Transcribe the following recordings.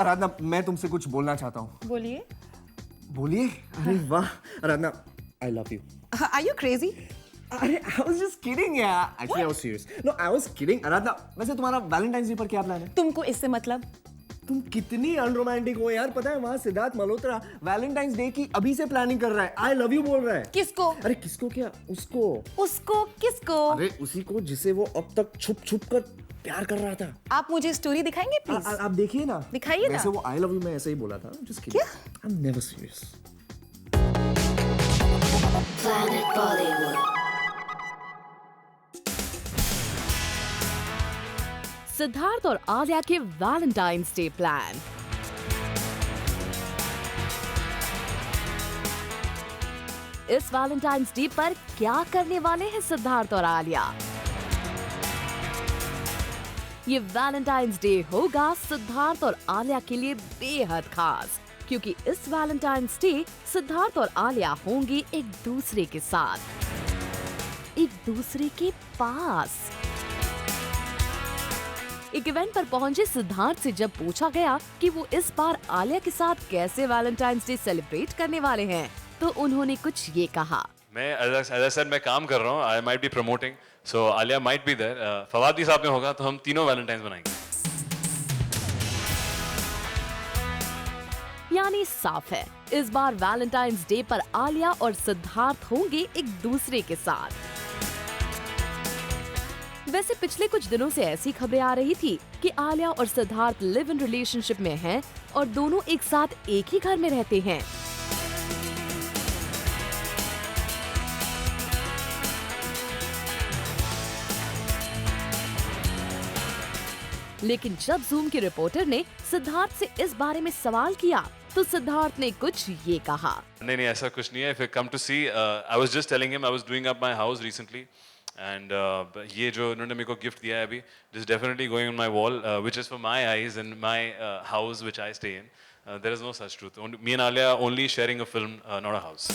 आराधना, मैं तुमसे कुछ बोलना चाहता हूँ। बोलिए। बोलिए। अरे वाह Aradhana, I love you. Are you crazy? अरे I was just kidding यार। Actually I was serious. No, I was kidding। आराधना, वैसे तुम्हारा वैलेंटाइंस डे पर क्या प्लान है? तुमको इससे मतलब? तुम कितनी अनरोमांटिक हो यार। पता है वहाँ सिद्धार्थ मल्होत्रा वैलेंटाइंस डे की अभी से प्लानिंग कर रहा है। आई लव यू बोल रहा है। किसको? अरे किसको क्या? उसको। उसको किसको? अरे उसी को जिसे वो अब तक छुप छुप कर प्यार कर रहा था। आप मुझे स्टोरी दिखाएंगे प्लीज? आप देखिए ना। दिखाइए ना। वैसे वो आई लव यू मैं ऐसे ही बोला था। Just kidding. क्या? I'm never serious. Planet Bollywood. Siddharth और आलिया के वैलेंटाइंस डे प्लान। इस वैलेंटाइंस डे पर क्या करने वाले हैं सिद्धार्थ और आलिया? ये वैलेंटाइंस डे होगा सिद्धार्थ और आलिया के लिए बेहद खास, क्योंकि इस वैलेंटाइंस डे सिद्धार्थ और आलिया होंगे एक दूसरे के साथ, एक दूसरे के पास। एक इवेंट पर पहुंचे सिद्धार्थ से जब पूछा गया कि वो इस बार आलिया के साथ कैसे वैलेंटाइंस डे सेलिब्रेट करने वाले हैं, तो उन्होंने कुछ ये कहा। मैं as I said, मैं काम कर रहा हूँ। I might be promoting, so Alia might be there. Fawad भी साथ में होगा, तो हम तीनों वैलेंटाइंस बनाएंगे। यानी साफ है, इस बार वैलेंटाइंस डे पर आलिया और सिद्धार्थ होंगे एक दूसरे के साथ। वैसे पिछले कुछ दिनों से ऐसी खबरें आ रही थी कि आलिया और सिद्धार्थ लिव इन रिलेशनशिप में हैं और दोनों एक साथ एक ही घर में रहते हैं। लेकिन जब जूम के रिपोर्टर ने सिद्धार्थ से इस बारे में सवाल किया, तो सिद्धार्थ ने कुछ ये कहा। नहीं ऐसा कुछ नहीं है। If you come to see, I was just telling him I was doing up my house recently, and ये जो इन्होंने मेरे को गिफ्ट दिया है अभी, this is definitely going on my wall, which is for my eyes and my house which I stay in. There is no such truth. Me and Alia only sharing a film, not a house.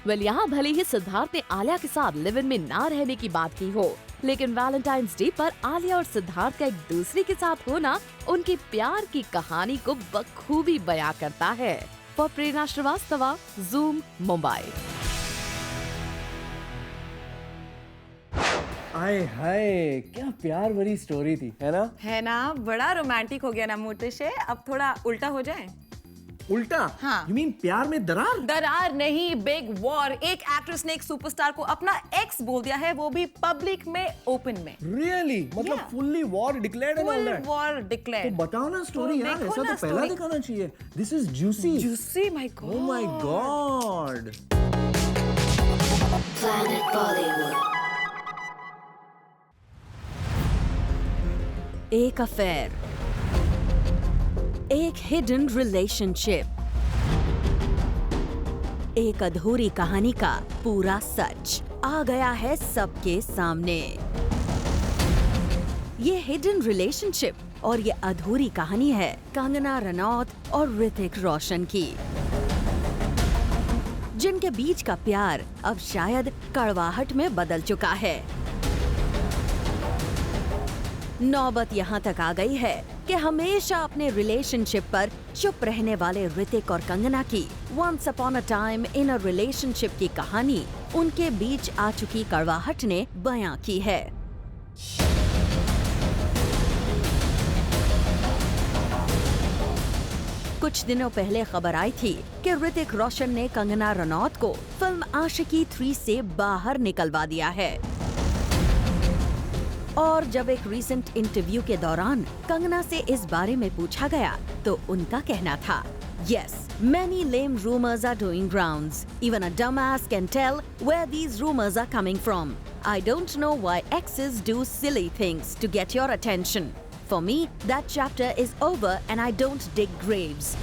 Well यहाँ भले ही सिद्धार्थ ने आलिया के साथ live in में ना रहने की बात की हो, लेकिन वैलेंटाइंस डे पर आलिया और सिद्धार्थ का एक दूसरे के साथ होना उनके प्यार की कहानी को बखूबी बयां करता है। For Prerna Srivastava, zoom, Mumbai. आए हाय, क्या प्यार भरी स्टोरी थी, है ना? है ना, बड़ा रोमांटिक हो गया ना मोटेश। अब थोड़ा उल्टा हो जाए। उल्टा? हाँ। You mean प्यार में दरार? दरार नहीं, बिग वॉर। एक एक्ट्रेस ने एक सुपरस्टार को अपना एक्स बोल दिया है, वो भी पब्लिक में, ओपन में। Really? मतलब Yeah. fully war declared and all full that? War declare. तो बताओ ना स्टोरी यार, देखो ऐसा ना तो पहला story। दिखाना चाहिए। This is juicy. Juicy, my God. Oh my God. Planet Bollywood. एक अफेयर, एक हिडन रिलेशनशिप, एक अधूरी कहानी का पूरा सच आ गया है सबके सामने। ये हिडन रिलेशनशिप और ये अधूरी कहानी है कंगना रनौत और ऋतिक रोशन की, जिनके बीच का प्यार अब शायद कड़वाहट में बदल चुका है। नौबत यहाँ तक आ गई है कि हमेशा अपने रिलेशनशिप पर चुप रहने वाले ऋतिक और कंगना की once upon a time in a relationship की कहानी उनके बीच आ चुकी कड़वाहट ने बयां की है। कुछ दिनों पहले खबर आई थी कि ऋतिक रोशन ने कंगना रनौत को फिल्म आशिकी 3 से बाहर निकलवा दिया है। और जब एक रीसेंट इंटरव्यू के दौरान कंगना से इस बारे में पूछा गया, तो उनका कहना था, Yes, many lame rumors are doing rounds. Even a dumbass can tell where these rumors are coming from. I don't know why exes do silly things to get your attention. For me, that chapter is over and I don't dig graves.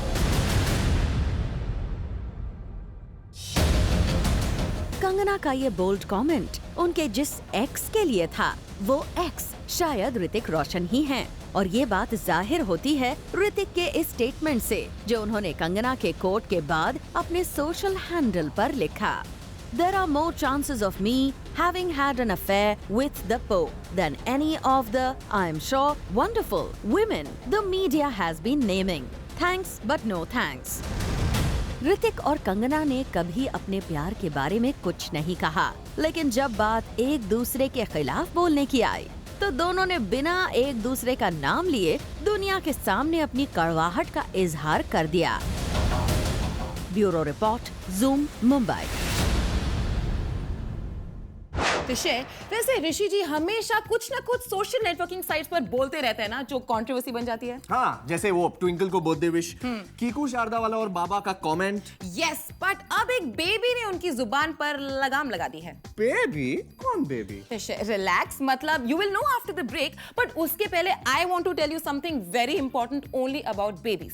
Kangana का ये bold comment उनके जिस x के लिए था, वो x शायद ऋतिक रोशन ही हैं। और ये बात जाहिर होती है ऋतिक के इस स्टेटमेंट से, जो उन्होंने कंगना के कोट के बाद अपने सोशल हैंडल पर लिखा। there are more chances of me having had an affair with the Pope than any of the, I am sure, wonderful women the media has been naming. Thanks but no thanks. Hrithik और कंगना ने कभी अपने प्यार के बारे में कुछ नहीं कहा, लेकिन जब बात एक दूसरे के खिलाफ बोलने की आई तो दोनों ने बिना एक दूसरे का नाम लिए दुनिया के सामने अपनी कड़वाहट का इजहार कर दिया। Bureau report, zoom, Mumbai. वैसे ऋषि जी हमेशा कुछ ना कुछ सोशल नेटवर्किंग साइट्स पर बोलते रहते हैं ना, जो कंट्रोवर्सी बन जाती है। हाँ, जैसे वो ट्विंकल को बर्थडे विश, कीकू शारदा वाला और बाबा का कमेंट। यस, बट अब एक बेबी ने उनकी जुबान पर लगाम लगा दी है। बेबी? कौन बेबी? रिलैक्स, मतलब you will know after the break, but उसके पहले I want to tell you something very important only about babies.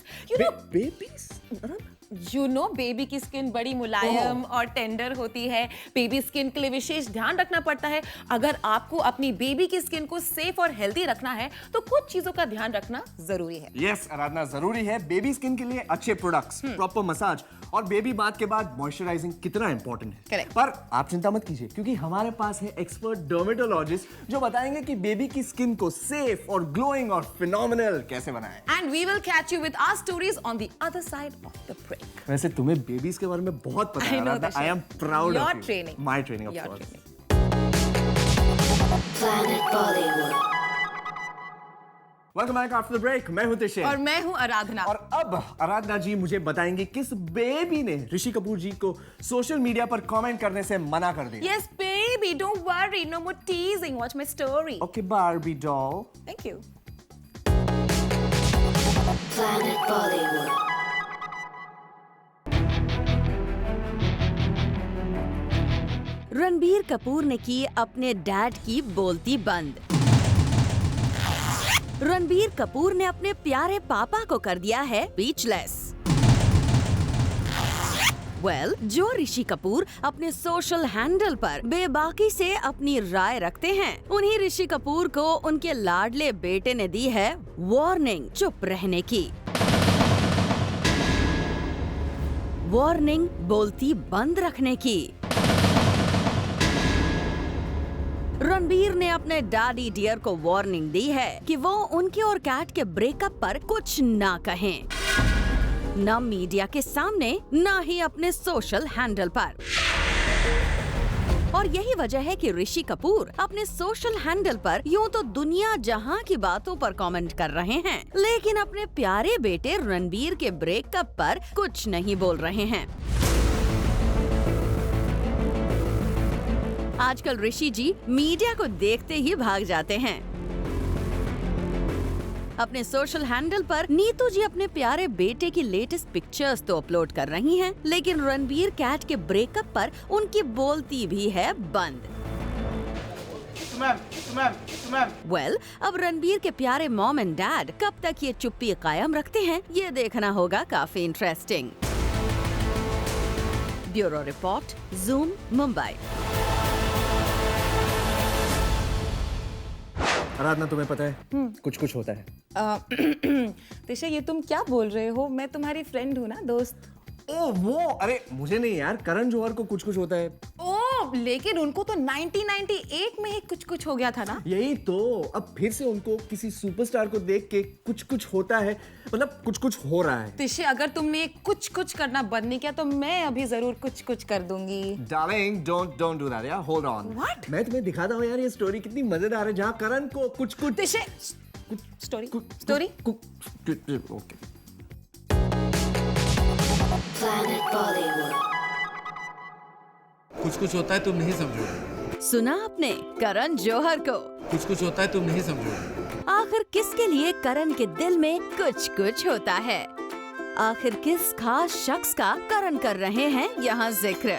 You know baby की स्किन बड़ी मुलायम और टेंडर होती है। बेबी स्किन के लिए विशेष ध्यान रखना पड़ता है। अगर आपको अपनी बेबी की स्किन को सेफ और हेल्दी रखना है तो कुछ चीजों का ध्यान रखना जरूरी है। यस, आराधना, जरूरी है। बेबी स्किन के लिए अच्छे प्रोडक्ट्स, प्रॉपर मसाज और बेबी बाथ के बाद मॉइस्चराइजिंग कितना इंपॉर्टेंट है। Correct. पर आप चिंता मत कीजिए, क्योंकि हमारे पास है एक्सपर्ट डर्मेटोलॉजिस्ट जो बताएंगे कि बेबी की स्किन को सेफ और ग्लोइंग और फिनोमिनल कैसे बनाएं। And we will catch you with our stories on the other side of the break. वैसे तुम्हें बेबीज के बारे में बहुत पता है Aradhana. I am proud of you. Training, my training of course. Planet Bollywood. Welcome back after the break. मैं हूं तिशे और मैं हूं आराधना। और अब आराधना जी मुझे बताएंगे किस बेबी ने ऋषि कपूर जी को सोशल मीडिया पर कमेंट करने से मना कर दिया। Yes, baby, don't worry, no more teasing. Watch my story. Okay Barbie doll. Thank you. Planet Bollywood. Ranbir Kapoor ने की अपने डैड की बोलती बंद। रणबीर कपूर ने अपने प्यारे पापा को कर दिया है स्पीचलेस। जो ऋषि कपूर अपने सोशल हैंडल पर बेबाकी से अपनी राय रखते हैं, उन्हीं ऋषि कपूर को उनके लाडले बेटे ने दी है वार्निंग चुप रहने की। वार्निंग बोलती बंद रखने की। रणबीर ने अपने डैडी डियर को वार्निंग दी है कि वो उनके और कैट के ब्रेकअप पर कुछ ना कहें, न मीडिया के सामने न ही अपने सोशल हैंडल पर। और यही वजह है कि ऋषि कपूर अपने सोशल हैंडल पर यूं तो दुनिया जहां की बातों पर कमेंट कर रहे हैं, लेकिन अपने प्यारे बेटे रणबीर के ब्रेकअप पर कुछ नहीं बोल रहे हैं। आजकल ऋषि जी मीडिया को देखते ही भाग जाते हैं। अपने सोशल हैंडल पर नीतू जी अपने प्यारे बेटे की लेटेस्ट पिक्चर्स तो अपलोड कर रही हैं, लेकिन रणबीर कैट के ब्रेकअप पर उनकी बोलती भी है बंद। अब रणबीर के प्यारे मॉम एंड डैड कब तक ये चुप्पी कायम रखते हैं, ये देखना होगा काफी interesting. Bureau report, zoom, Mumbai. Aradhana, तुम्हें पता है कुछ कुछ होता है। तिशा, ये तुम क्या बोल रहे हो? मैं तुम्हारी फ्रेंड हूँ ना, दोस्त। ओ वो, अरे मुझे नहीं यार, करण जौहर को कुछ कुछ होता है। ओ, लेकिन उनको तो 1998 में ही कुछ कुछ हो गया था ना। यही तो, अब फिर से उनको किसी सुपरस्टार को देख के कुछ कुछ होता है, मतलब कुछ कुछ हो रहा है। तिशे, अगर तुमने कुछ कुछ करना बंद नहीं किया तो मैं अभी जरूर कुछ कुछ कर दूंगी। डार्लिंग, डोंट डू दैट यार, होल्ड ऑन। What? मैं तुम्हें दिखाता हूँ यार, ये स्टोरी कितनी मजेदार है, जहाँ करण को कुछ कुछ तिशे, स्टोरी ओके। Planet Bollywood. कुछ कुछ होता है तुम नहीं समझोगे। सुना आपने करण जौहर को? कुछ कुछ होता है तुम नहीं समझोगे। आखिर किसके लिए करण के दिल में कुछ कुछ होता है? आखिर किस खास शख्स का करण कर रहे हैं यहाँ जिक्र?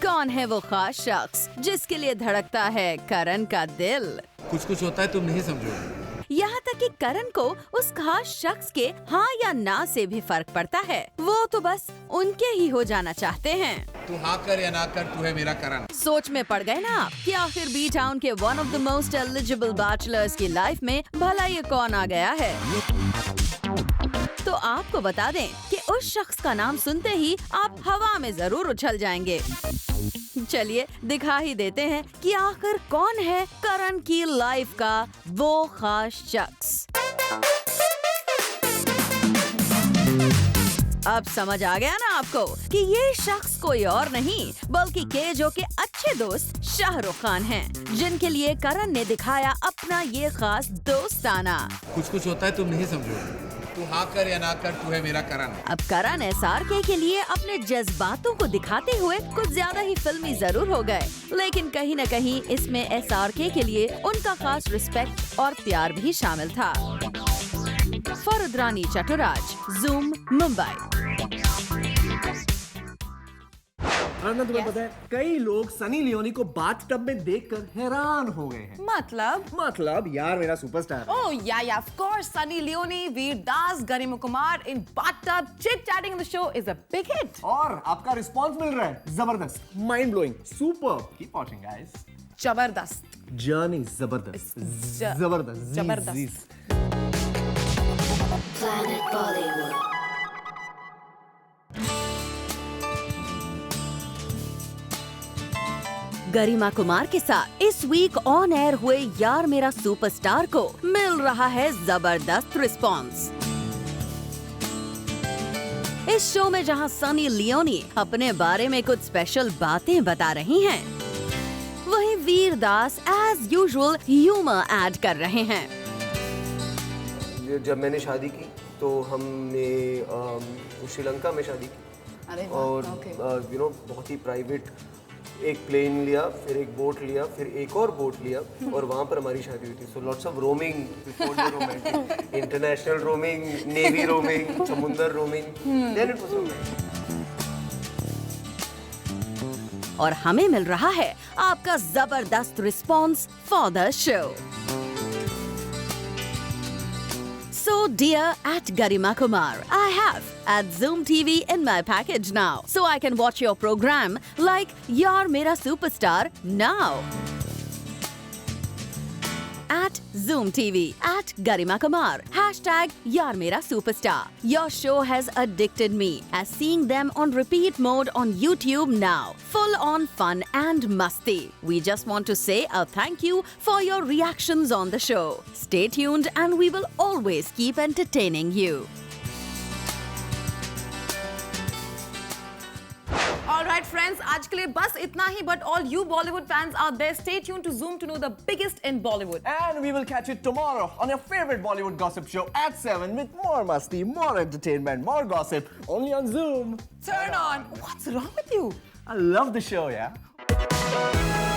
कौन है वो खास शख्स जिसके लिए धड़कता है करण का दिल? कुछ कुछ होता है तुम नहीं समझोगे। यहाँ तक कि करण को उस खास शख्स के हाँ या ना से भी फर्क पड़ता है। वो तो बस उनके ही हो जाना चाहते हैं। तू हाँ कर या ना कर, तू है मेरा करण। सोच में पड़ गए ना आप कि आखिर बी टाउन के one of the most eligible bachelors की लाइफ में भला ये कौन आ गया है? तो आपको बता दें कि उस शख्स का नाम सुनते ही आप हवा में जरूर उछल जाएंगे। चलिए दिखा ही देते हैं कि आखिर कौन है करण की लाइफ का वो खास शख्स। अब समझ आ गया ना आपको कि ये शख्स कोई और नहीं बल्कि केजो के अच्छे दोस्त शाहरुख खान हैं, जिनके लिए करण ने दिखाया अपना ये खास दोस्ताना। कुछ होता है तुम नहीं समझोगे। तू हाँ कर या ना कर, तू है मेरा करण। अब करण SRK के लिए अपने जज्बातों को दिखाते हुए कुछ ज्यादा ही फिल्मी जरूर हो गए, लेकिन कहीं न कहीं इसमें SRK के लिए उनका खास रिस्पेक्ट और प्यार भी शामिल था। फरुद्रानी चटुराज, जूम, मुंबई। अरना, तुम्हें पता है कई लोग सनी लियोनी को बाथटब में देखकर हैरान हो गए हैं। मतलब यार मेरा superstar. Oh yeah, of course. Sunny Leone, Veer Das, Garima Kumar in bathtub chit-chatting in the show is a big hit. और आपका रिस्पांस मिल रहा है जबरदस्त, mind blowing, super. Keep watching guys. जबरदस्त। जर्नी जबरदस्त, जबरदस्त, जबरदस्त। Planet Bollywood. गरिमा कुमार के साथ इस वीक ऑन एयर हुए यार मेरा सुपरस्टार को मिल रहा है जबरदस्त रिस्पॉन्स। इस शो में जहां सनी लियोनी अपने बारे में कुछ स्पेशल बातें बता रही हैं, वहीं वीर दास एज यूजुअल ह्यूमर ऐड कर रहे हैं। जब मैंने शादी की तो हमने श्रीलंका में शादी की और बहुत ही प्राइवेट एक प्लेन लिया, फिर एक बोट लिया, फिर एक और बोट लिया और वहाँ पर हमारी शादी हुई थी। So lots of roaming before the romantic, international roaming, navy roaming, समुंदर roaming, then it was romantic. और हमें मिल रहा है आपका जबरदस्त response for the show. So dear at Garima Kumar, I have at Zoom TV in my package now, so I can watch your program like Yaar Mera Superstar now. At Zoom TV, at Garima Kumar, hashtag Yaar Mera Superstar. Your show has addicted me as seeing them on repeat mode on YouTube now. Full on fun and musty. We just want to say a thank you for your reactions on the show. Stay tuned and we will always keep entertaining you. Alright friends, आज के लिए बस इतना ही, but all you Bollywood fans out there, stay tuned to Zoom to know the biggest in Bollywood. And we will catch you tomorrow on your favorite Bollywood gossip show at 7 with more musty, more entertainment, more gossip, only on Zoom. Turn on. What's wrong with you? I love the show, yeah?